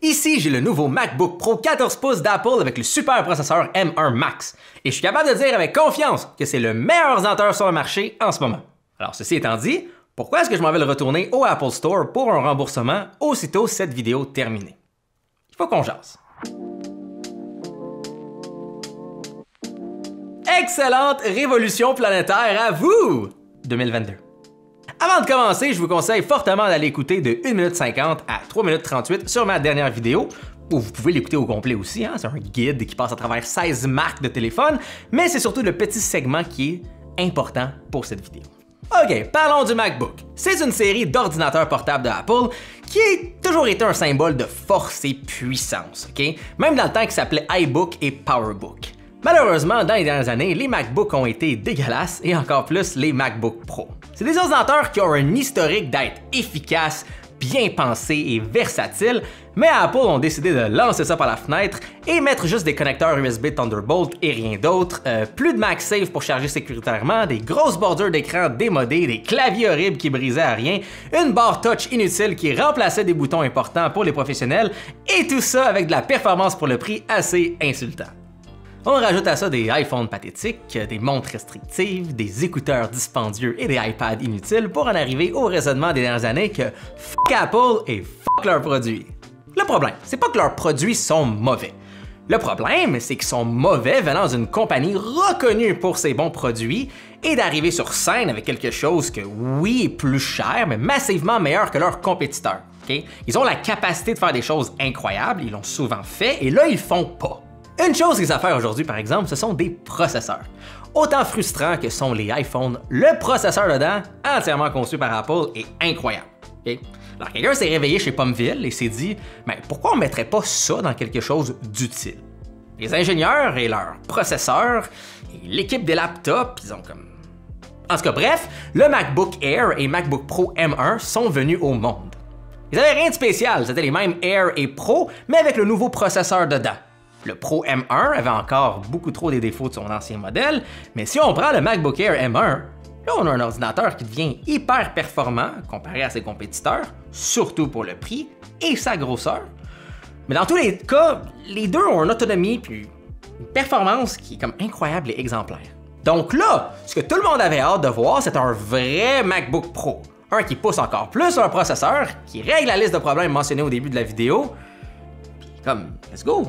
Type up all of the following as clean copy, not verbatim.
Ici, j'ai le nouveau MacBook Pro 14 pouces d'Apple avec le super processeur M1 Max. Et je suis capable de dire avec confiance que c'est le meilleur ordinateur sur le marché en ce moment. Alors ceci étant dit, pourquoi est-ce que je m'en vais le retourner au Apple Store pour un remboursement aussitôt cette vidéo terminée? Il faut qu'on jase. Excellente révolution planétaire à vous! 2022. Avant de commencer, je vous conseille fortement d'aller écouter de 1 minute 50 à 3 minutes 38 sur ma dernière vidéo, où vous pouvez l'écouter au complet aussi, hein? C'est un guide qui passe à travers 16 marques de téléphone, mais c'est surtout le petit segment qui est important pour cette vidéo. OK, parlons du MacBook. C'est une série d'ordinateurs portables d'Apple qui a toujours été un symbole de force et puissance, OK? Même dans le temps qu'il s'appelait iBook et PowerBook. Malheureusement, dans les dernières années, les MacBooks ont été dégueulasses et encore plus les MacBook Pro. C'est des ordinateurs qui ont un historique d'être efficaces, bien pensés et versatiles, mais Apple ont décidé de lancer ça par la fenêtre et mettre juste des connecteurs USB Thunderbolt et rien d'autre, plus de MagSafe pour charger sécuritairement, des grosses bordures d'écran démodées, des claviers horribles qui brisaient à rien, une barre touch inutile qui remplaçait des boutons importants pour les professionnels, et tout ça avec de la performance pour le prix assez insultant. On rajoute à ça des iPhones pathétiques, des montres restrictives, des écouteurs dispendieux et des iPads inutiles pour en arriver au raisonnement des dernières années que fuck Apple et fuck leurs produits. Le problème, c'est pas que leurs produits sont mauvais. Le problème, c'est qu'ils sont mauvais venant d'une compagnie reconnue pour ses bons produits et d'arriver sur scène avec quelque chose que, oui, est plus cher, mais massivement meilleur que leurs compétiteurs. Okay? Ils ont la capacité de faire des choses incroyables, ils l'ont souvent fait, et là, ils le font pas. Une chose qu'ils savent faire aujourd'hui, par exemple, ce sont des processeurs. Autant frustrant que sont les iPhones, le processeur dedans, entièrement conçu par Apple, est incroyable. Okay? Alors quelqu'un s'est réveillé chez Pommeville et s'est dit « pourquoi on ne mettrait pas ça dans quelque chose d'utile? » Les ingénieurs et leurs processeurs, et l'équipe des laptops, ils ont comme... En tout cas, bref, le MacBook Air et MacBook Pro M1 sont venus au monde. Ils n'avaient rien de spécial, c'était les mêmes Air et Pro, mais avec le nouveau processeur dedans. Le Pro M1 avait encore beaucoup trop des défauts de son ancien modèle, mais si on prend le MacBook Air M1, là on a un ordinateur qui devient hyper performant comparé à ses compétiteurs, surtout pour le prix et sa grosseur. Mais dans tous les cas, les deux ont une autonomie puis une performance qui est comme incroyable et exemplaire. Donc là, ce que tout le monde avait hâte de voir, c'est un vrai MacBook Pro. Un qui pousse encore plus un processeur, qui règle la liste de problèmes mentionnés au début de la vidéo. Puis comme, let's go!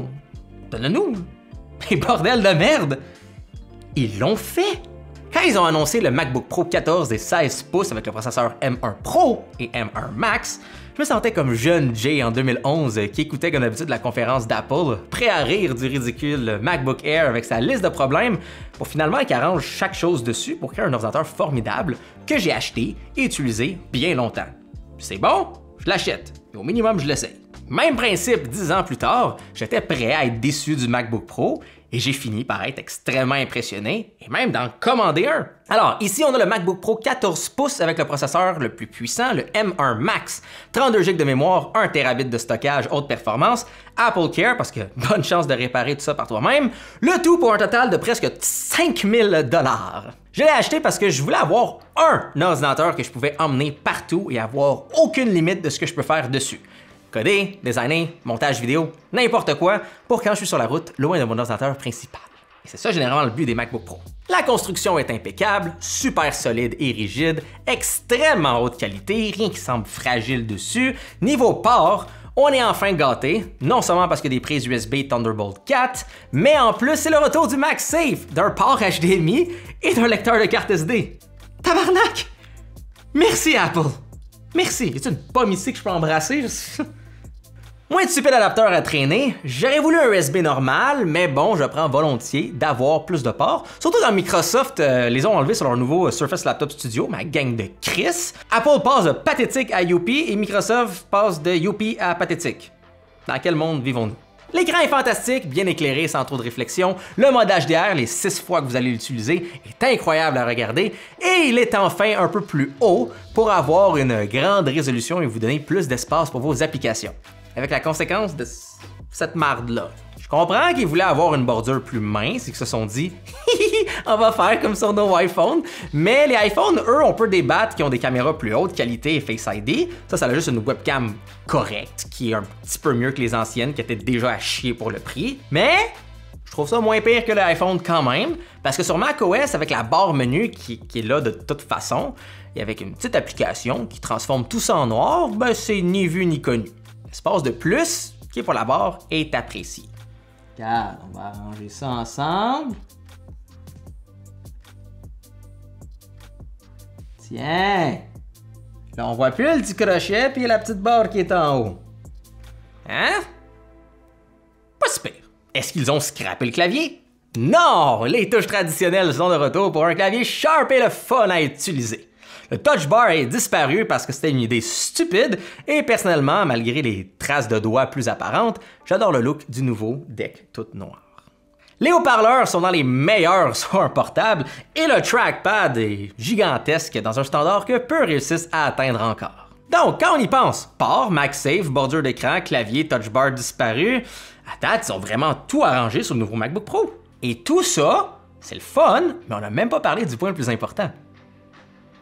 Donne-nous! Et bordel de merde! Ils l'ont fait! Quand ils ont annoncé le MacBook Pro 14 et 16 pouces avec le processeur M1 Pro et M1 Max, je me sentais comme jeune Jay en 2011 qui écoutait comme d'habitude la conférence d'Apple, prêt à rire du ridicule MacBook Air avec sa liste de problèmes pour finalement qu'il arrange chaque chose dessus pour créer un ordinateur formidable que j'ai acheté et utilisé bien longtemps. C'est bon? Je l'achète. Et au minimum, je l'essaye. Même principe, 10 ans plus tard, j'étais prêt à être déçu du MacBook Pro et j'ai fini par être extrêmement impressionné et même d'en commander un. Alors, ici, on a le MacBook Pro 14 pouces avec le processeur le plus puissant, le M1 Max, 32 GB de mémoire, 1 Tb de stockage haute performance, Apple Care, parce que bonne chance de réparer tout ça par toi-même, le tout pour un total de presque 5000 $. Je l'ai acheté parce que je voulais avoir un ordinateur que je pouvais emmener partout et avoir aucune limite de ce que je peux faire dessus. Coder, designer, montage vidéo, n'importe quoi, pour quand je suis sur la route, loin de mon ordinateur principal. Et c'est ça généralement le but des MacBook Pro. La construction est impeccable, super solide et rigide, extrêmement haute qualité, rien qui semble fragile dessus. Niveau port, on est enfin gâté, non seulement parce qu'il y a des prises USB Thunderbolt 4, mais en plus c'est le retour du MagSafe, d'un port HDMI et d'un lecteur de carte SD. Tabarnak! Merci Apple! Merci! Y a-t-il une pomme ici que je peux embrasser? Moins de stupide adapteur à traîner, j'aurais voulu un USB normal, mais bon, je prends volontiers d'avoir plus de ports. Surtout quand Microsoft les ont enlevés sur leur nouveau Surface Laptop Studio, ma gang de Chris. Apple passe de pathétique à Youpi et Microsoft passe de Youpi à pathétique. Dans quel monde vivons-nous? L'écran est fantastique, bien éclairé sans trop de réflexion. Le mode HDR, les 6 fois que vous allez l'utiliser, est incroyable à regarder. Et il est enfin un peu plus haut pour avoir une grande résolution et vous donner plus d'espace pour vos applications. Avec la conséquence de cette marde-là. Je comprends qu'ils voulaient avoir une bordure plus mince et qu'ils se sont dit « on va faire comme sur nos iPhones. Mais les iPhones, eux, on peut débattre qui ont des caméras plus haute qualité et Face ID. Ça a juste une webcam correcte, qui est un petit peu mieux que les anciennes, qui étaient déjà à chier pour le prix. Mais je trouve ça moins pire que l'iPhone quand même, parce que sur macOS, avec la barre menu qui est là de toute façon, et avec une petite application qui transforme tout ça en noir, ben c'est ni vu ni connu. L'espace de plus qui est pour la barre est apprécié. Regarde, on va arranger ça ensemble. Tiens! Là, on voit plus le petit crochet puis la petite barre qui est en haut. Hein? Pas super. Est-ce qu'ils ont scrappé le clavier? Non! Les touches traditionnelles sont de retour pour un clavier sharp et le fun à utiliser. Le touch bar est disparu parce que c'était une idée stupide et personnellement, malgré les traces de doigts plus apparentes, j'adore le look du nouveau deck tout noir. Les haut-parleurs sont dans les meilleurs sur un portable et le trackpad est gigantesque dans un standard que peu réussissent à atteindre encore. Donc, quand on y pense, port, MagSafe, bordure d'écran, clavier, touch bar disparu, à date, ils ont vraiment tout arrangé sur le nouveau MacBook Pro. Et tout ça, c'est le fun, mais on n'a même pas parlé du point le plus important.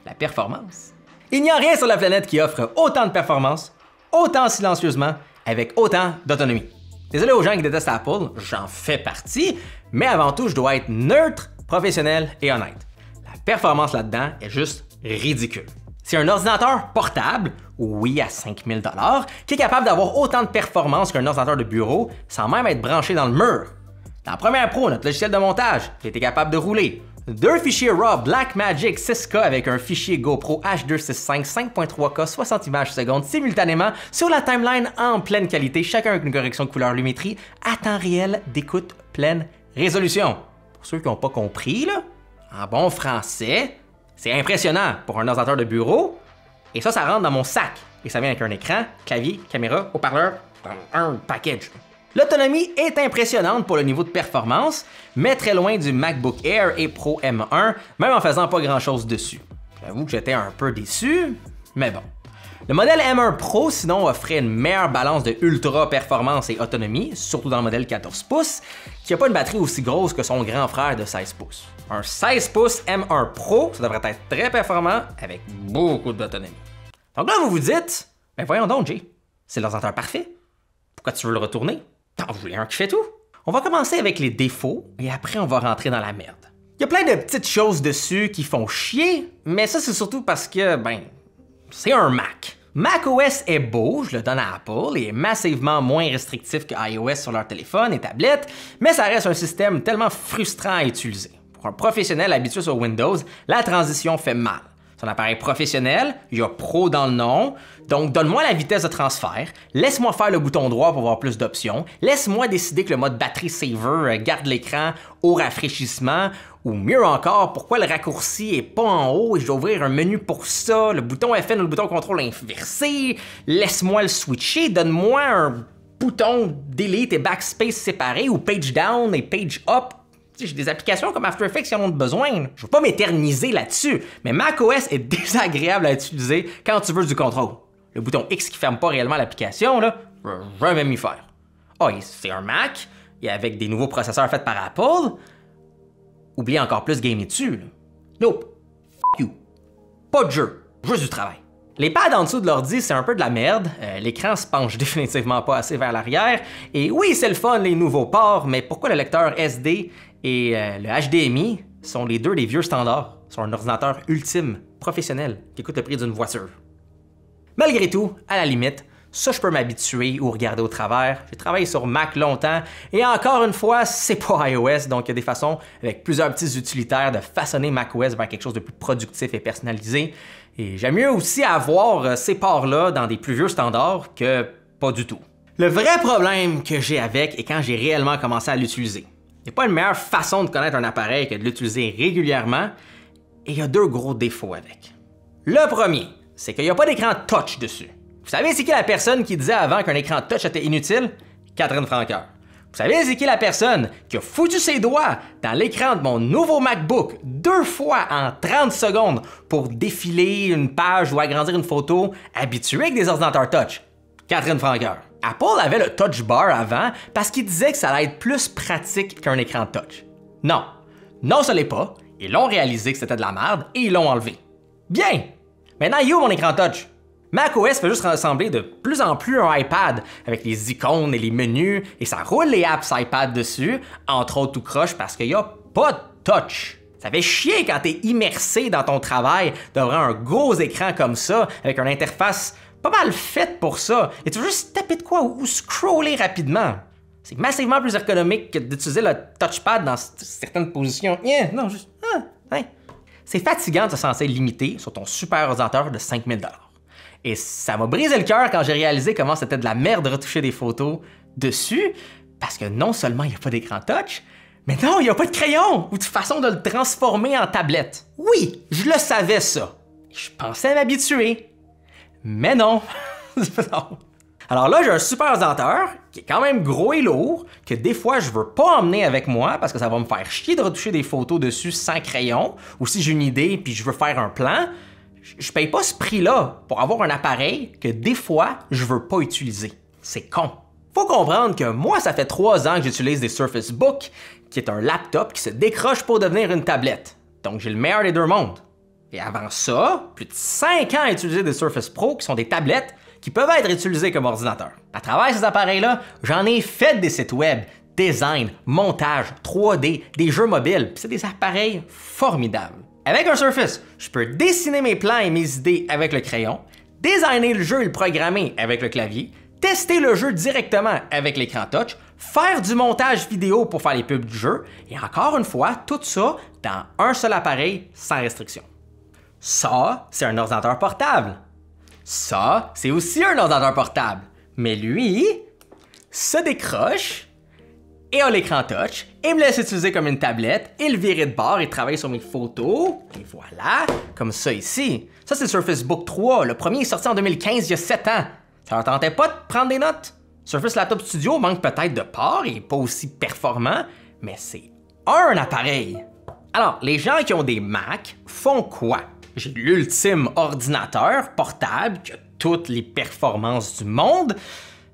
La performance. Il n'y a rien sur la planète qui offre autant de performance, autant silencieusement, avec autant d'autonomie. Désolé aux gens qui détestent Apple, j'en fais partie, mais avant tout, je dois être neutre, professionnel et honnête. La performance là-dedans est juste ridicule. C'est un ordinateur portable, oui à 5000 $, qui est capable d'avoir autant de performance qu'un ordinateur de bureau sans même être branché dans le mur. Dans Premiere Pro, notre logiciel de montage, qui était capable de rouler 2 fichiers RAW Blackmagic 6K avec un fichier GoPro H265 5.3K 60 images secondes simultanément sur la timeline en pleine qualité, chacun avec une correction de couleur lumétrie à temps réel d'écoute pleine résolution. Pour ceux qui n'ont pas compris, là, en bon français, c'est impressionnant pour un ordinateur de bureau et ça rentre dans mon sac. Et ça vient avec un écran, clavier, caméra, haut-parleur, un package. L'autonomie est impressionnante pour le niveau de performance, mais très loin du MacBook Air et Pro M1, même en faisant pas grand-chose dessus. J'avoue que j'étais un peu déçu, mais bon. Le modèle M1 Pro, sinon, offrait une meilleure balance de ultra performance et autonomie, surtout dans le modèle 14 pouces, qui n'a pas une batterie aussi grosse que son grand frère de 16 pouces. Un 16 pouces M1 Pro, ça devrait être très performant avec beaucoup d'autonomie. Donc là, vous vous dites, ben voyons donc, Jay, c'est l'ordinateur parfait. Pourquoi tu veux le retourner? T'en voulais un qui fait tout? On va commencer avec les défauts et après on va rentrer dans la merde. Il y a plein de petites choses dessus qui font chier, mais ça c'est surtout parce que, ben, c'est un Mac. macOS est beau, je le donne à Apple, et est massivement moins restrictif que iOS sur leur téléphone et tablette, mais ça reste un système tellement frustrant à utiliser. Pour un professionnel habitué sur Windows, la transition fait mal. C'est un appareil professionnel, il y a Pro dans le nom, donc donne-moi la vitesse de transfert, laisse-moi faire le bouton droit pour avoir plus d'options, laisse-moi décider que le mode batterie saver garde l'écran au rafraîchissement, ou mieux encore, pourquoi le raccourci est pas en haut et je dois ouvrir un menu pour ça, le bouton FN ou le bouton contrôle inversé, laisse-moi le switcher, donne-moi un bouton delete et backspace séparés ou page down et page up. J'ai des applications comme After Effects qui en ont besoin. Je veux pas m'éterniser là-dessus, mais macOS est désagréable à utiliser quand tu veux du contrôle. Le bouton X qui ferme pas réellement l'application, là, je vais jamais m'y faire. Oh, c'est un Mac, et avec des nouveaux processeurs faits par Apple. Oubliez encore plus gamer dessus, là. Nope. F you. Pas de jeu, juste du travail. Les pads en dessous de l'ordi, c'est un peu de la merde. L'écran se penche définitivement pas assez vers l'arrière. Et oui, c'est le fun, les nouveaux ports, mais pourquoi le lecteur SD et le HDMI sont les deux des vieux standards sur un ordinateur ultime, professionnel, qui coûte le prix d'une voiture? Malgré tout, à la limite, ça je peux m'habituer ou regarder au travers. J'ai travaillé sur Mac longtemps et encore une fois, c'est pas iOS, donc il y a des façons avec plusieurs petits utilitaires de façonner macOS vers quelque chose de plus productif et personnalisé. Et j'aime mieux aussi avoir ces ports-là dans des plus vieux standards que pas du tout. Le vrai problème que j'ai avec est quand j'ai réellement commencé à l'utiliser. Il n'y a pas une meilleure façon de connaître un appareil que de l'utiliser régulièrement, et il y a deux gros défauts avec. Le premier, c'est qu'il n'y a pas d'écran touch dessus. Vous savez c'est qui la personne qui disait avant qu'un écran touch était inutile? Catherine Francoeur. Vous savez c'est qui la personne qui a foutu ses doigts dans l'écran de mon nouveau MacBook 2 fois en 30 secondes pour défiler une page ou agrandir une photo, habituée avec des ordinateurs touch? Catherine Francoeur. Apple avait le touch bar avant parce qu'il disait que ça allait être plus pratique qu'un écran touch. Non. Non, ce l'est pas. Ils l'ont réalisé que c'était de la merde et ils l'ont enlevé. Bien! Maintenant, il est où mon écran touch? macOS fait juste ressembler de plus en plus à un iPad avec les icônes et les menus et ça roule les apps iPad dessus, entre autres tout croche parce qu'il n'y a pas de touch. Ça fait chier quand t'es immersé dans ton travail devant un gros écran comme ça avec une interface pas mal faite pour ça et tu veux juste taper de quoi ou scroller rapidement. C'est massivement plus économique que d'utiliser le touchpad dans certaines positions. Non, juste... C'est fatigant de se sentir limité sur ton super ordinateur de 5000 $. Et ça m'a brisé le cœur quand j'ai réalisé comment c'était de la merde de retoucher des photos dessus, parce que non seulement il n'y a pas d'écran touch, mais non, il n'y a pas de crayon ou de façon de le transformer en tablette. Oui, je le savais ça. Je pensais m'habituer. Mais non. Non. Alors là, j'ai un super ordinateur qui est quand même gros et lourd, que des fois je veux pas emmener avec moi parce que ça va me faire chier de retoucher des photos dessus sans crayon, ou si j'ai une idée puis je veux faire un plan, je paye pas ce prix-là pour avoir un appareil que des fois je veux pas utiliser. C'est con. Faut comprendre que moi, ça fait 3 ans que j'utilise des Surface Book, qui est un laptop qui se décroche pour devenir une tablette. Donc j'ai le meilleur des deux mondes. Et avant ça, plus de 5 ans à utiliser des Surface Pro qui sont des tablettes qui peuvent être utilisés comme ordinateur. À travers ces appareils-là, j'en ai fait des sites web, design, montage, 3D, des jeux mobiles, c'est des appareils formidables. Avec un Surface, je peux dessiner mes plans et mes idées avec le crayon, designer le jeu et le programmer avec le clavier, tester le jeu directement avec l'écran touch, faire du montage vidéo pour faire les pubs du jeu, et encore une fois, tout ça dans un seul appareil sans restriction. Ça, c'est un ordinateur portable. Ça, c'est aussi un ordinateur portable. Mais lui, se décroche et a l'écran touch et me laisse utiliser comme une tablette et le virer de bord et travailler sur mes photos. Et voilà, comme ça ici. Ça, c'est le Surface Book 3. Le premier est sorti en 2015, il y a 7 ans. Ça leur tentait pas de prendre des notes? Surface Laptop Studio manque peut-être de parts et est pas aussi performant, mais c'est un appareil. Alors, les gens qui ont des Mac font quoi? J'ai l'ultime ordinateur portable qui a toutes les performances du monde,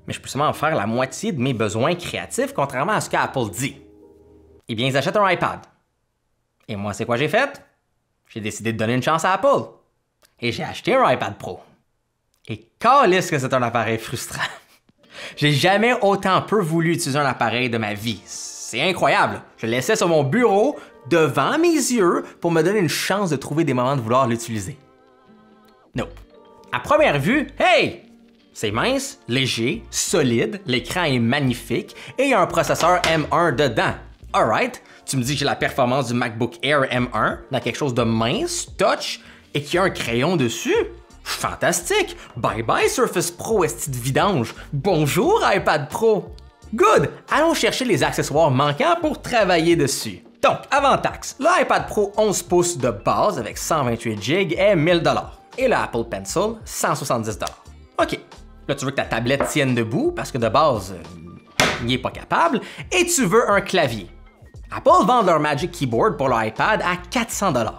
mais je peux seulement faire la moitié de mes besoins créatifs, contrairement à ce qu'Apple dit. Eh bien, ils achètent un iPad. Et moi, c'est quoi j'ai fait? J'ai décidé de donner une chance à Apple. Et j'ai acheté un iPad Pro. Et calisse que c'est un appareil frustrant. J'ai jamais autant peu voulu utiliser un appareil de ma vie. C'est incroyable. Je le laissais sur mon bureau, devant mes yeux, pour me donner une chance de trouver des moments de vouloir l'utiliser. Nope. À première vue, hey! C'est mince, léger, solide, l'écran est magnifique et il y a un processeur M1 dedans. Alright, tu me dis que j'ai la performance du MacBook Air M1 dans quelque chose de mince, touch et qui a un crayon dessus? Fantastique! Bye bye Surface Pro, esti de vidange! Bonjour iPad Pro! Good! Allons chercher les accessoires manquants pour travailler dessus. Donc, avant taxe, l'iPad Pro 11 pouces de base avec 128 GB est 1000 $. Et le Apple Pencil, 170 $. OK. Là, tu veux que ta tablette tienne debout parce que de base, il n'est pas capable. Et tu veux un clavier. Apple vend leur Magic Keyboard pour l'iPad à 400 $.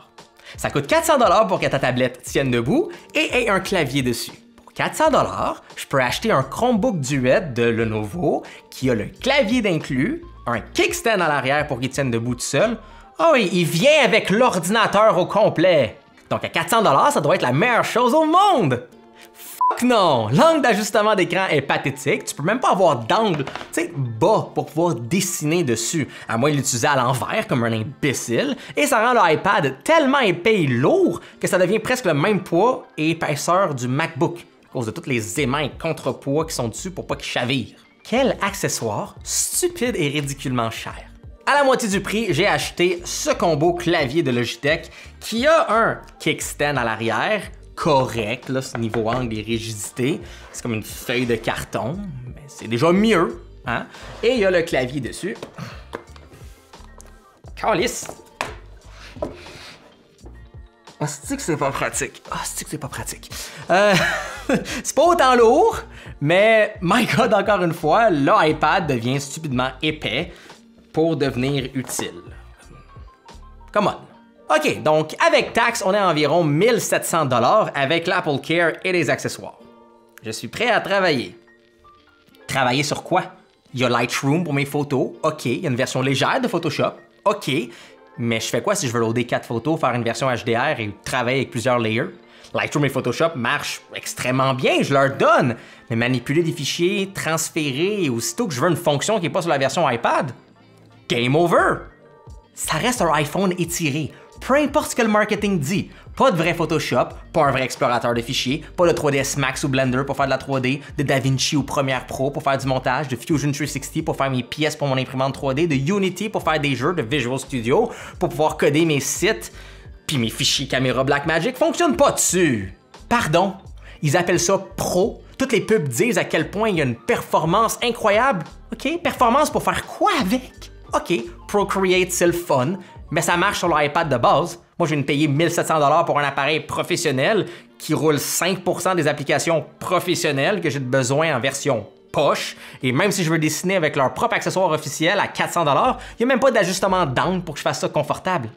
Ça coûte 400 $ pour que ta tablette tienne debout et ait un clavier dessus. Pour 400 $, je peux acheter un Chromebook Duet de Lenovo qui a le clavier d'inclus, un kickstand à l'arrière pour qu'il tienne debout tout seul. Oh, et il vient avec l'ordinateur au complet. Donc à 400 $, ça doit être la meilleure chose au monde. Fuck non! L'angle d'ajustement d'écran est pathétique. Tu peux même pas avoir d'angle, tu sais, bas pour pouvoir dessiner dessus, à moins de l'utiliser à l'envers comme un imbécile. Et ça rend l'iPad tellement épais et lourd que ça devient presque le même poids et épaisseur du MacBook, à cause de tous les aimants et contrepoids qui sont dessus pour pas qu'ils chavirent. Quel accessoire stupide et ridiculement cher. À la moitié du prix, j'ai acheté ce combo clavier de Logitech qui a un kickstand à l'arrière, correct, là, ce niveau angle et rigidité. C'est comme une feuille de carton, mais c'est déjà mieux. Hein? Et il y a le clavier dessus. Calice! Ah, c'est que c'est pas pratique. Ah, c'est que c'est pas pratique. C'est pas autant lourd, mais my God, encore une fois, l'iPad devient stupidement épais pour devenir utile. Come on. OK, donc avec taxe, on est à environ 1700 $ avec l'Apple Care et les accessoires. Je suis prêt à travailler. Travailler sur quoi? Il y a Lightroom pour mes photos. OK. Il y a une version légère de Photoshop. OK. Mais je fais quoi si je veux loader 4 photos, faire une version HDR et travailler avec plusieurs layers? Lightroom et Photoshop marchent extrêmement bien, je leur donne. Mais manipuler des fichiers, transférer, et aussitôt que je veux une fonction qui n'est pas sur la version iPad, game over! Ça reste un iPhone étiré, peu importe ce que le marketing dit. Pas de vrai Photoshop, pas un vrai explorateur de fichiers, pas de 3ds Max ou Blender pour faire de la 3D, de DaVinci ou Premiere Pro pour faire du montage, de Fusion 360 pour faire mes pièces pour mon imprimante 3D, de Unity pour faire des jeux, de Visual Studio pour pouvoir coder mes sites, puis mes fichiers caméra Blackmagic fonctionnent pas dessus. Pardon, ils appellent ça pro. Toutes les pubs disent à quel point il y a une performance incroyable. OK, performance pour faire quoi avec? OK, Procreate c'est le fun, mais ça marche sur l'iPad de base. Moi, je viens de payer 1700 $ pour un appareil professionnel qui roule 5% des applications professionnelles que j'ai besoin en version poche. Et même si je veux dessiner avec leur propre accessoire officiel à 400 $, il n'y a même pas d'ajustement d'angle pour que je fasse ça confortable.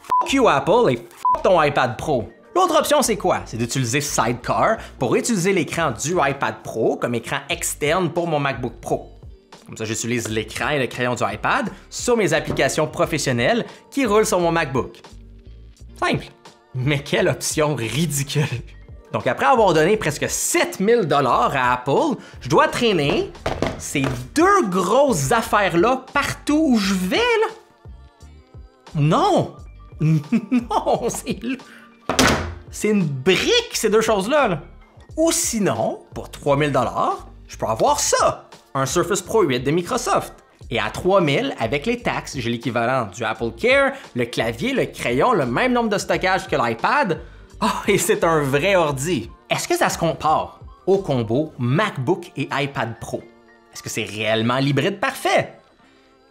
Fuck you Apple et fuck ton iPad Pro. L'autre option, c'est quoi? C'est d'utiliser Sidecar pour utiliser l'écran du iPad Pro comme écran externe pour mon MacBook Pro. Comme ça, j'utilise l'écran et le crayon du iPad sur mes applications professionnelles qui roulent sur mon MacBook. Simple. Mais quelle option ridicule! Donc après avoir donné presque 7000 $ à Apple, je dois traîner ces deux grosses affaires-là partout où je vais, là? Non! Non, c'est une brique, ces deux choses-là, là. Ou sinon, pour 3000 $, je peux avoir ça! Un Surface Pro 8 de Microsoft. Et à 3000, avec les taxes, j'ai l'équivalent du Apple Care, le clavier, le crayon, le même nombre de stockage que l'iPad. Oh, et c'est un vrai ordi. Est-ce que ça se compare au combo MacBook et iPad Pro? Est-ce que c'est réellement l'hybride parfait?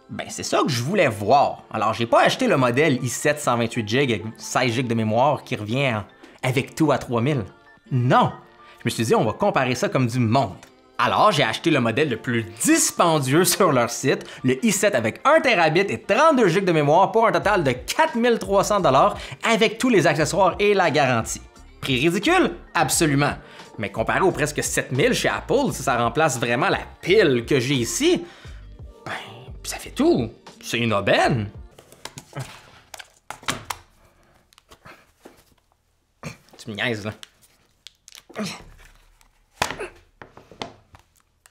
Ben, c'est ça que je voulais voir. Alors, j'ai pas acheté le modèle i7 128 GB avec 16 GB de mémoire qui revient avec tout à 3000. Non! Je me suis dit, on va comparer ça comme du monde. Alors, j'ai acheté le modèle le plus dispendieux sur leur site, le i7 avec 1 Tb et 32 GB de mémoire pour un total de 4300 $ avec tous les accessoires et la garantie. Prix ridicule? Absolument. Mais comparé aux presque 7000 chez Apple, si ça remplace vraiment la pile que j'ai ici, ben, ça fait tout. C'est une aubaine. Tu me niaises, là.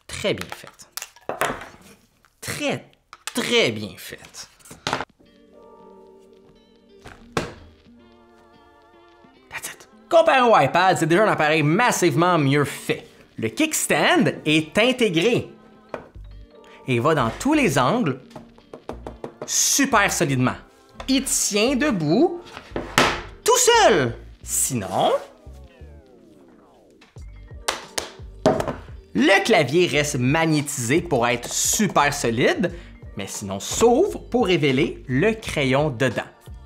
Très bien faite. Très bien faite. That's it. Comparé au iPad, c'est déjà un appareil massivement mieux fait. Le kickstand est intégré et va dans tous les angles super solidement. Il tient debout tout seul. Sinon, le clavier reste magnétisé pour être super solide, mais sinon s'ouvre pour révéler le crayon dedans.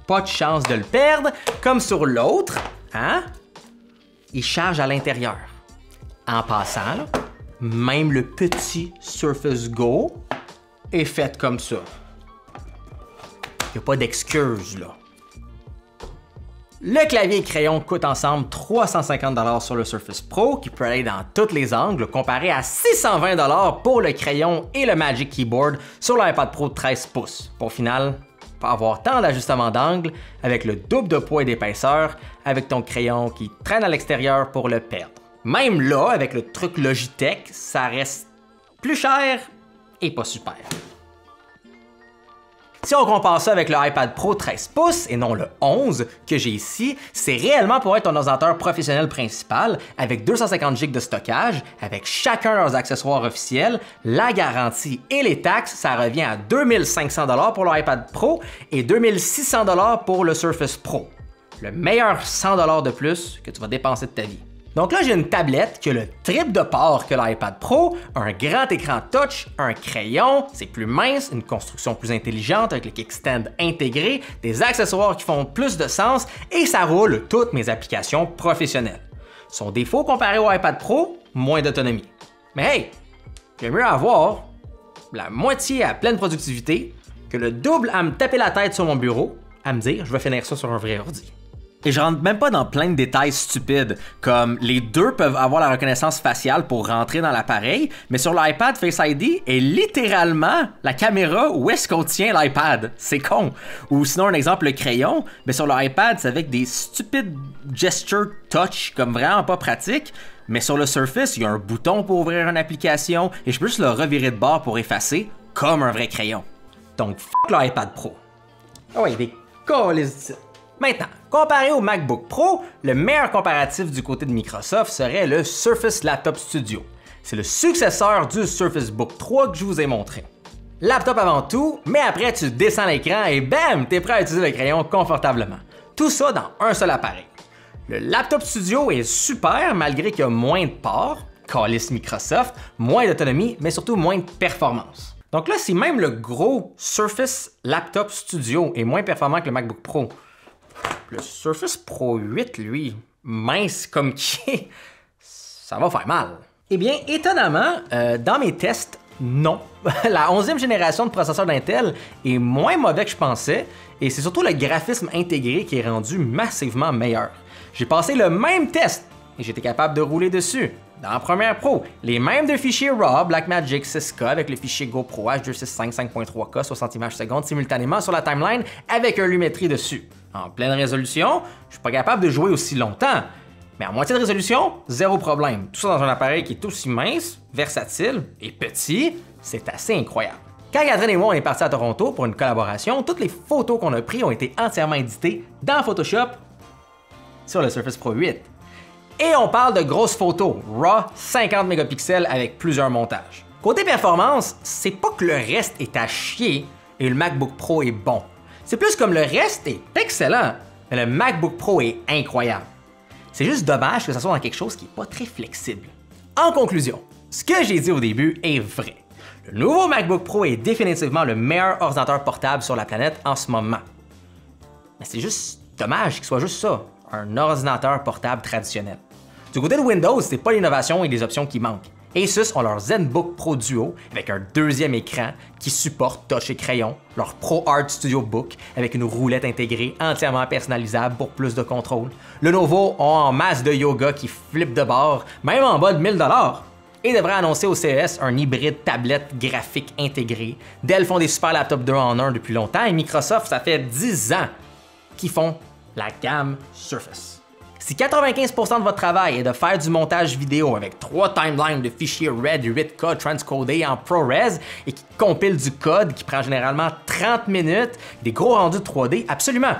Pas de chance de le perdre, comme sur l'autre, hein? Il charge à l'intérieur. En passant, là, même le petit Surface Go est fait comme ça. Il n'y a pas d'excuse, là. Le clavier et crayon coûtent ensemble 350 $ sur le Surface Pro, qui peut aller dans tous les angles, comparé à 620 $ pour le crayon et le Magic Keyboard sur l'iPad Pro 13 pouces. Pour final, pas avoir tant d'ajustements d'angle, avec le double de poids et d'épaisseur, avec ton crayon qui traîne à l'extérieur pour le perdre. Même là, avec le truc Logitech, ça reste plus cher et pas super. Si on compare ça avec le iPad Pro 13 pouces et non le 11 que j'ai ici, c'est réellement pour être ton ordinateur professionnel principal avec 250 GB de stockage, avec chacun leurs accessoires officiels, la garantie et les taxes, ça revient à 2500 $ pour le iPad Pro et 2600 $ pour le Surface Pro. Le meilleur 100 $ de plus que tu vas dépenser de ta vie. Donc là, j'ai une tablette qui a le triple de port que l'iPad Pro, un grand écran touch, un crayon, c'est plus mince, une construction plus intelligente avec le kickstand intégré, des accessoires qui font plus de sens et ça roule toutes mes applications professionnelles. Son défaut comparé au iPad Pro, moins d'autonomie. Mais hey, j'aime mieux avoir la moitié à pleine productivité que le double à me taper la tête sur mon bureau, à me dire je vais finir ça sur un vrai ordi. Et je rentre même pas dans plein de détails stupides, comme les deux peuvent avoir la reconnaissance faciale pour rentrer dans l'appareil, mais sur l'iPad, Face ID est littéralement la caméra où est-ce qu'on tient l'iPad. C'est con. Ou sinon, un exemple, le crayon, mais sur l'iPad, c'est avec des stupides gestures touch, comme vraiment pas pratique. Mais sur le Surface, il y a un bouton pour ouvrir une application, et je peux juste le revirer de bord pour effacer, comme un vrai crayon. Donc, fuck l'iPad Pro. Ah ouais, des colis. Maintenant, comparé au MacBook Pro, le meilleur comparatif du côté de Microsoft serait le Surface Laptop Studio. C'est le successeur du Surface Book 3 que je vous ai montré. Laptop avant tout, mais après tu descends l'écran et bam, t'es prêt à utiliser le crayon confortablement. Tout ça dans un seul appareil. Le Laptop Studio est super malgré qu'il y a moins de ports, calice Microsoft, moins d'autonomie, mais surtout moins de performance. Donc là, si même le gros Surface Laptop Studio est moins performant que le MacBook Pro, le Surface Pro 8, lui, mince comme qui est, ça va faire mal. Eh bien, étonnamment, dans mes tests, non. La 11e génération de processeurs d'Intel est moins mauvais que je pensais, et c'est surtout le graphisme intégré qui est rendu massivement meilleur. J'ai passé le même test, et j'étais capable de rouler dessus. Dans Premiere Pro, les mêmes deux fichiers RAW, Blackmagic 6K avec le fichier GoPro H265 5.3K 60 images secondes simultanément sur la timeline avec un lumétrie dessus. En pleine résolution, je suis pas capable de jouer aussi longtemps. Mais à moitié de résolution, zéro problème. Tout ça dans un appareil qui est aussi mince, versatile et petit, c'est assez incroyable. Quand Catherine et moi on est partis à Toronto pour une collaboration, toutes les photos qu'on a prises ont été entièrement éditées dans Photoshop sur le Surface Pro 8. Et on parle de grosses photos, RAW 50 mégapixels avec plusieurs montages. Côté performance, c'est pas que le reste est à chier et le MacBook Pro est bon. C'est plus comme le reste est excellent, mais le MacBook Pro est incroyable. C'est juste dommage que ça soit dans quelque chose qui n'est pas très flexible. En conclusion, ce que j'ai dit au début est vrai. Le nouveau MacBook Pro est définitivement le meilleur ordinateur portable sur la planète en ce moment. Mais c'est juste dommage qu'il soit juste ça, un ordinateur portable traditionnel. Du côté de Windows, c'est pas l'innovation et les options qui manquent. Asus ont leur ZenBook Pro Duo avec un deuxième écran qui supporte touch et crayon, leur ProArt Studio Book avec une roulette intégrée entièrement personnalisable pour plus de contrôle. Lenovo ont en masse de yoga qui flippe de bord, même en bas de 1000 $, et devraient annoncer au CES un hybride tablette graphique intégré. Dell font des super laptops 2 en 1 depuis longtemps et Microsoft, ça fait 10 ans qu'ils font la gamme Surface. Si 95% de votre travail est de faire du montage vidéo avec 3 timelines de fichiers RAID 8K transcodés en ProRes et qui compilent du code qui prend généralement 30 minutes, des gros rendus de 3D, absolument.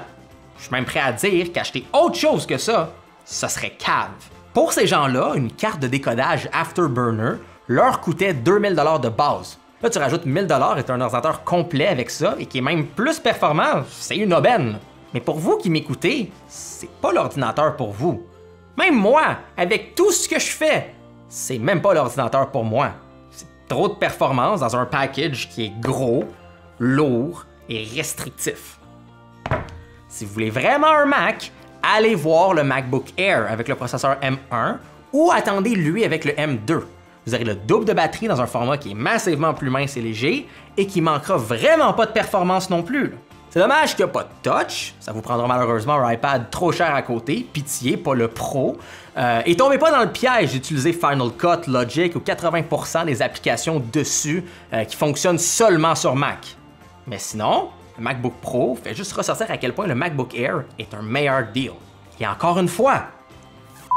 Je suis même prêt à dire qu'acheter autre chose que ça, ce serait cave. Pour ces gens-là, une carte de décodage Afterburner leur coûtait 2000 $ de base. Là, tu rajoutes 1000 $ et tu as un ordinateur complet avec ça et qui est même plus performant, c'est une aubaine. Mais pour vous qui m'écoutez, c'est pas l'ordinateur pour vous. Même moi, avec tout ce que je fais, c'est même pas l'ordinateur pour moi. C'est trop de performance dans un package qui est gros, lourd et restrictif. Si vous voulez vraiment un Mac, allez voir le MacBook Air avec le processeur M1 ou attendez lui avec le M2. Vous aurez le double de batterie dans un format qui est massivement plus mince et léger et qui manquera vraiment pas de performance non plus. C'est dommage qu'il n'y a pas de touch, ça vous prendra malheureusement un iPad trop cher à côté, pitié, pas le Pro. Et tombez pas dans le piège d'utiliser Final Cut, Logic ou 80% des applications dessus qui fonctionnent seulement sur Mac. Mais sinon, le MacBook Pro fait juste ressortir à quel point le MacBook Air est un meilleur deal. Et encore une fois,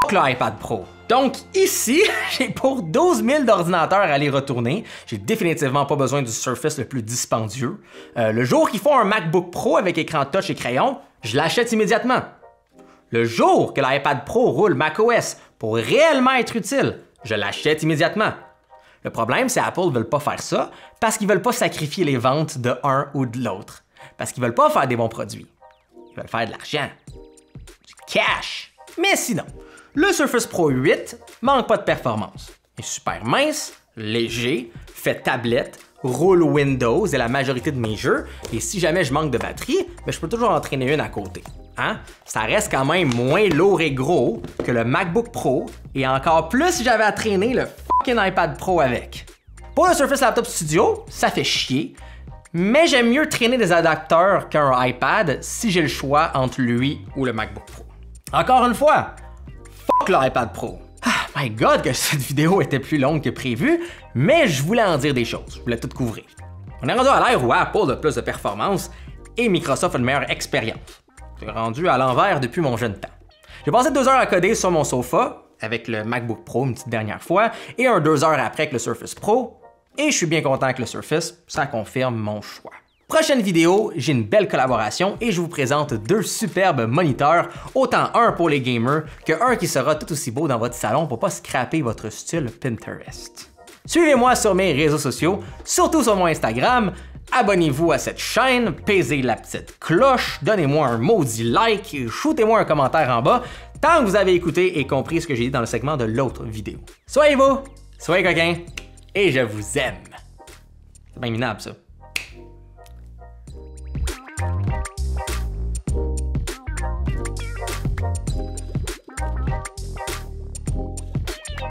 fuck l'iPad Pro. Donc ici, j'ai pour 12 000 d'ordinateurs à aller retourner. J'ai définitivement pas besoin du Surface le plus dispendieux. Le jour qu'ils font un MacBook Pro avec écran touch et crayon, je l'achète immédiatement. Le jour que l'iPad Pro roule macOS pour réellement être utile, je l'achète immédiatement. Le problème, c'est qu'Apple ne veut pas faire ça parce qu'ils veulent pas sacrifier les ventes de un ou de l'autre. Parce qu'ils veulent pas faire des bons produits. Ils veulent faire de l'argent. Du cash. Mais sinon, le Surface Pro 8 manque pas de performance. Il est super mince, léger, fait tablette, roule Windows et la majorité de mes jeux, et si jamais je manque de batterie, ben je peux toujours en traîner une à côté. Hein? Ça reste quand même moins lourd et gros que le MacBook Pro, et encore plus si j'avais à traîner le fucking iPad Pro avec. Pour le Surface Laptop Studio, ça fait chier, mais j'aime mieux traîner des adapteurs qu'un iPad si j'ai le choix entre lui ou le MacBook Pro. Encore une fois, fuck l'iPad Pro. Ah, my God, que cette vidéo était plus longue que prévu, mais je voulais en dire des choses, je voulais tout couvrir. On est rendu à l'ère où Apple a plus de performance et Microsoft a une meilleure expérience. C'est rendu à l'envers depuis mon jeune temps. J'ai passé 2 heures à coder sur mon sofa, avec le MacBook Pro une petite dernière fois, et 2 heures après avec le Surface Pro, et je suis bien content avec le Surface, ça confirme mon choix. Prochaine vidéo, j'ai une belle collaboration et je vous présente 2 superbes moniteurs, autant un pour les gamers que un qui sera tout aussi beau dans votre salon pour pas scraper votre style Pinterest. Suivez-moi sur mes réseaux sociaux, surtout sur mon Instagram, abonnez-vous à cette chaîne, pesez la petite cloche, donnez-moi un maudit like et shootez-moi un commentaire en bas tant que vous avez écouté et compris ce que j'ai dit dans le segment de l'autre vidéo. Soyez beaux, soyez coquins et je vous aime. C'est bien minable ça.